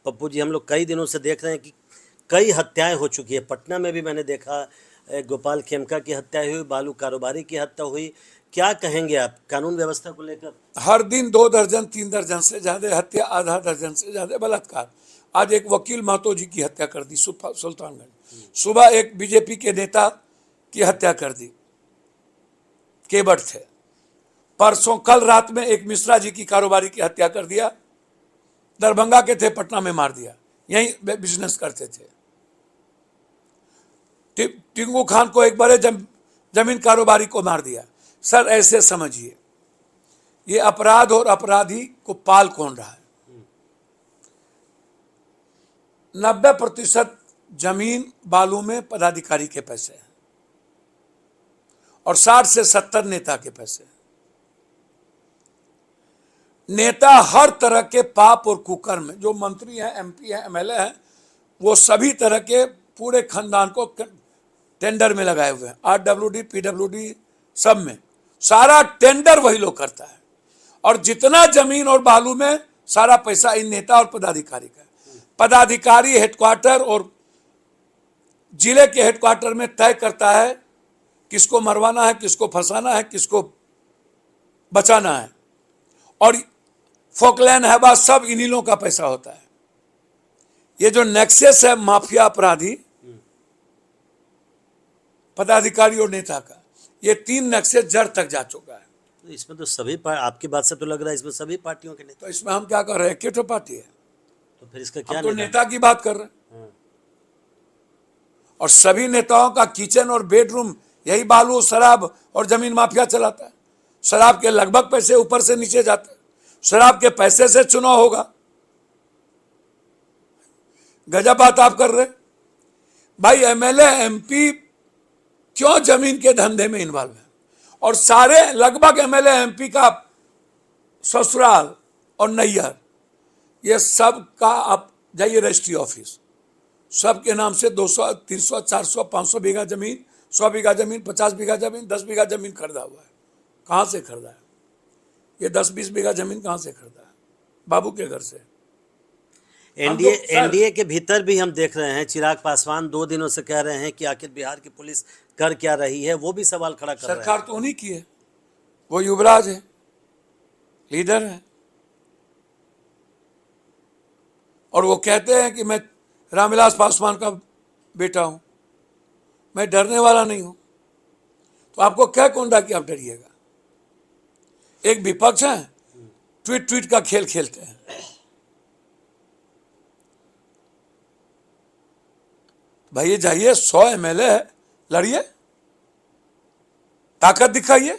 पप्पू जी, हम लोग कई दिनों से देख रहे हैं कि कई हत्याएं हो चुकी है। पटना में भी मैंने देखा, गोपाल खेमका की हत्या हुई, बालू कारोबारी की हत्या हुई। क्या कहेंगे आप कानून व्यवस्था को लेकर? हर दिन 2 दर्जन 3 दर्जन से ज्यादा हत्या, आधा दर्जन से ज्यादा बलात्कार। आज एक वकील महतो जी की हत्या कर दी सुल्तानगंज। सुबह एक बीजेपी के नेता की हत्या कर दी, केवट थे। परसों कल रात में एक मिश्रा जी की कारोबारी की हत्या कर दिया, दरभंगा के थे, पटना में मार दिया, यही बिजनेस करते थे। टिंकू खान को एक बड़े जमीन कारोबारी को मार दिया। सर ऐसे समझिए, ये अपराध और अपराधी को पाल कौन रहा है? 90% जमीन बालू में पदाधिकारी के पैसे हैं और 60 से 70 नेता के पैसे हैं। नेता हर तरह के पाप और कुकर्म, जो मंत्री हैं, एमपी हैं, एमएलए हैं, वो सभी तरह के पूरे खानदान को टेंडर में लगाए हुए हैं। आरडब्ल्यूडी, पीडब्ल्यूडी, सब में सारा टेंडर वही लोग करता है। और जितना जमीन और बालू में सारा पैसा इन नेता और पदाधिकारी का है। पदाधिकारी हेडक्वार्टर और जिले के हेडक्वार्टर में तय करता है किसको मरवाना है, किसको फंसाना है, किसको बचाना है। और फोकलैंड है, बात सब इन्हीं लोगों का पैसा होता है। ये जो नेक्सस है माफिया अपराधी, पदाधिकारी और नेता का, ये 3 नेक्सस जड़ तक जा चुका है। तो इसमें तो सभी आपकी बात से तो लग रहा है इसमें सभी पार्टियों के नेता। तो इसमें हम क्या कर रहे हैं? केटो पार्टी है, तो फिर इसका क्या? तो नेता की बात कर रहे हैं। और सभी नेताओं का किचन और बेडरूम यही बालू, शराब और जमीन माफिया चलाता है। शराब के लगभग पैसे ऊपर से नीचे जाते हैं। शराब के पैसे से चुनाव होगा। गजब बात आप कर रहे भाई। एमएलए, एमपी क्यों जमीन के धंधे में इन्वॉल्व है? और सारे लगभग एमएलए, एमपी का ससुराल और नैयर, ये सब का आप जाइए रजिस्ट्री ऑफिस, सबके नाम से 200, 300, 400, 500 बीघा जमीन, 100 बीघा जमीन, 50 बीघा जमीन, 10 बीघा जमीन खरीदा हुआ है। कहाँ से खरीदा है? ये 10-20 बीघा जमीन कहाँ से खरीदा है? बाबू के घर से। एनडीए के भीतर भी हम देख रहे हैं, चिराग पासवान 2 दिनों से कह रहे हैं कि आखिर बिहार की पुलिस कर क्या रही है, वो भी सवाल खड़ा कर रहे हैं। सरकार तो उन्हीं की है, वो युवराज है, लीडर है। और वो कहते हैं कि मैं रामविलास पासवान का बेटा हूं, मैं डरने वाला नहीं हूं। तो आपको क्या कौन कि आप डरिएगा? एक विपक्ष है, ट्वीट का खेल खेलते हैं। भाई जाइए, 100 एमएलए है, लड़िए, ताकत दिखाइए,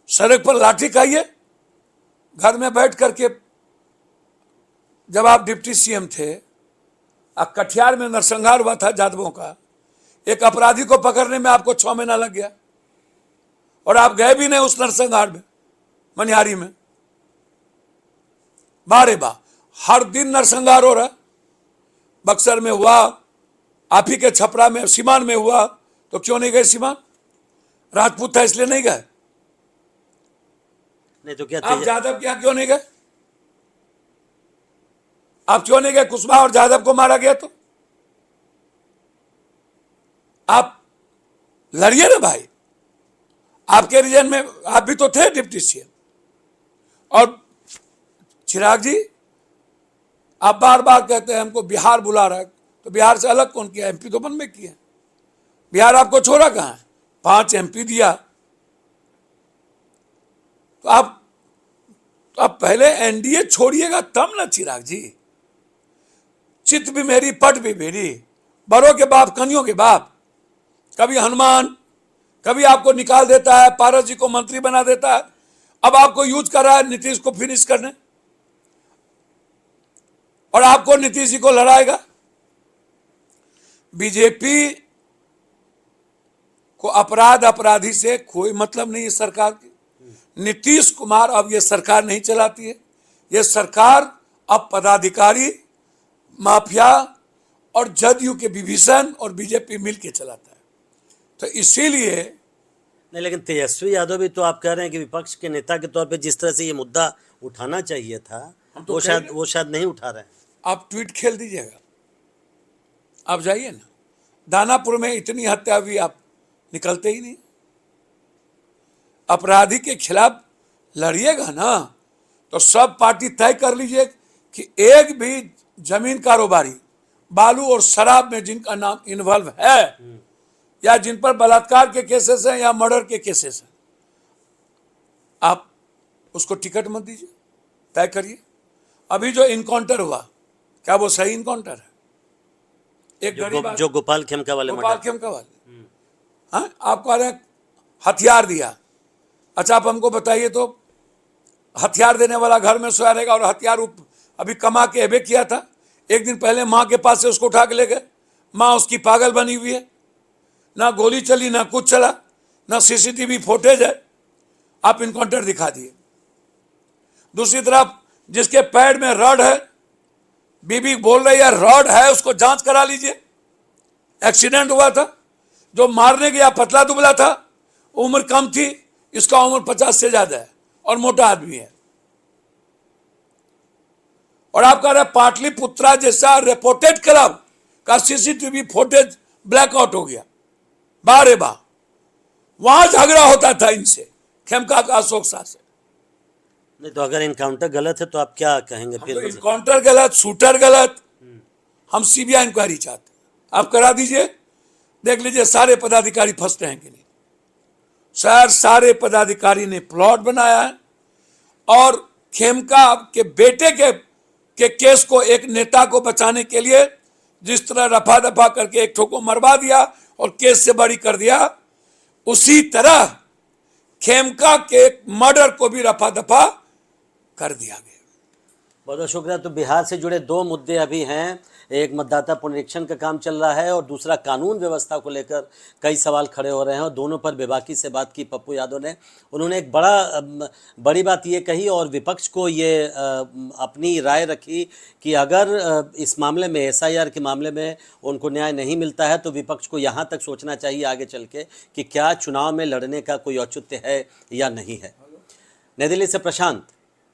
सड़क पर लाठी खाइए। घर में बैठ करके, जब आप डिप्टी सीएम थे, कटिहार में नरसंहार हुआ था जादवों का, एक अपराधी को पकड़ने में आपको 6 महीना लग गया और आप गए भी नहीं उस नरसंहार में, मनिहारी में। बारे बा, हर दिन नरसंहार हो रहा। बक्सर में हुआ, आप ही के छपरा में, सीमान में हुआ, तो क्यों नहीं गए सीमान? राजपूत था इसलिए नहीं गए? नहीं तो क्या आप जादव के यहां क्यों नहीं गए? आप क्यों नहीं गए? कुशवाहा और जादव को मारा गया तो आप लड़िए ना भाई। आपके रीजन में आप भी तो थे डिप्टी सीएम। और चिराग जी, आप बार बार कहते हैं हमको बिहार बुला रहा है, तो बिहार से अलग कौन किया? एमपी तो मन में किया। बिहार आपको छोड़ा कहां है? 5 एमपी दिया। तो आप पहले एनडीए छोड़िएगा तब ना चिराग जी। चित भी मेरी, पट भी मेरी, बड़ों के बाप, कनियों के बाप। कभी हनुमान, कभी आपको निकाल देता है, पारस जी को मंत्री बना देता है, अब आपको यूज कर रहा है नीतीश को फिनिश करने, और आपको नीतीश जी को लड़ाएगा। बीजेपी को अपराध अपराधी से कोई मतलब नहीं है सरकार की। नीतीश कुमार अब ये सरकार नहीं चलाती है, ये सरकार अब पदाधिकारी, माफिया और जदयू के विभीषण और बीजेपी मिलकर चलाता है। तो इसीलिए नहीं, लेकिन तेजस्वी यादव भी तो आप कह रहे हैं कि विपक्ष के नेता के तौर पे जिस तरह से ये मुद्दा उठाना चाहिए था, वो शायद नहीं उठा रहे हैं। आप ट्वीट खेल दीजिएगा, आप जाइए ना। दानापुर में इतनी हत्या हुई, आप निकलते ही नहीं। अपराधी के खिलाफ लड़िएगा ना, तो सब पार्टी तय कर लीजिए कि एक भी जमीन कारोबारी बालू और शराब में जिनका नाम इन्वॉल्व है या जिन पर बलात्कार के केसेस हैं या मर्डर के केसेस हैं, आप उसको टिकट मत दीजिए, तय करिए। अभी जो इनकाउंटर हुआ, क्या वो सही इनकाउंटर है? एक गरीब जो गोपाल खेमका वाले गोपाल खेमका वाले, हाँ, आप कह रहे हैं हथियार दिया। अच्छा, आप हमको बताइए तो हथियार देने वाला घर में सोया रहेगा और हथियार अभी कमा के एबे किया था। एक दिन पहले माँ के पास से उसको उठा के ले गए, माँ उसकी पागल बनी हुई है, ना गोली चली ना कुछ चला, ना सीसीटीवी फुटेज है, आप इनकाउंटर दिखा दिए। दूसरी तरफ जिसके पैर में रॉड है, बीबी बोल रही है रॉड है, उसको जांच करा लीजिए। एक्सीडेंट हुआ था, जो मारने गया पतला दुबला था, उम्र कम थी, इसका उम्र 50 से ज्यादा है और मोटा आदमी है। और आप कह रहे हैं पाटलिपुत्रा जैसा रिपोर्टेड क्लब का सीसीटीवी फुटेज ब्लैकआउट हो गया। बारे बा, वहां झगड़ा होता था इनसे, खेमका का अशोक शाह से। नहीं तो अगर इनकाउंटर गलत है तो आप क्या कहेंगे फिर? तो इनकाउंटर गलत, शूटर गलत, हम सीबीआई इंक्वायरी चाहते हैं, आप करा दीजिए। देख लीजिए सारे पदाधिकारी फंसते हैं कि नहीं। सर, सारे पदाधिकारी ने प्लॉट बनाया है और खेमका के बेटे के केस को एक नेता को बचाने के लिए जिस तरह रफा दफा करके एक ठो को मरवा दिया और केस से बरी कर दिया, उसी तरह खेमका के मर्डर को भी रफा दफा कर दिया गया। बहुत बहुत शुक्रिया। तो बिहार से जुड़े दो मुद्दे अभी हैं, एक मतदाता पुनरीक्षण का काम चल रहा है और दूसरा कानून व्यवस्था को लेकर कई सवाल खड़े हो रहे हैं और दोनों पर बेबाकी से बात की पप्पू यादव ने। उन्होंने एक बड़ी बात ये कही और विपक्ष को ये अपनी राय रखी कि अगर इस मामले में SIR के मामले में उनको न्याय नहीं मिलता है तो विपक्ष को यहाँ तक सोचना चाहिए आगे चल के कि क्या चुनाव में लड़ने का कोई औचित्य है या नहीं है। नई दिल्ली से प्रशांत,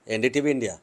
NDTV इंडिया।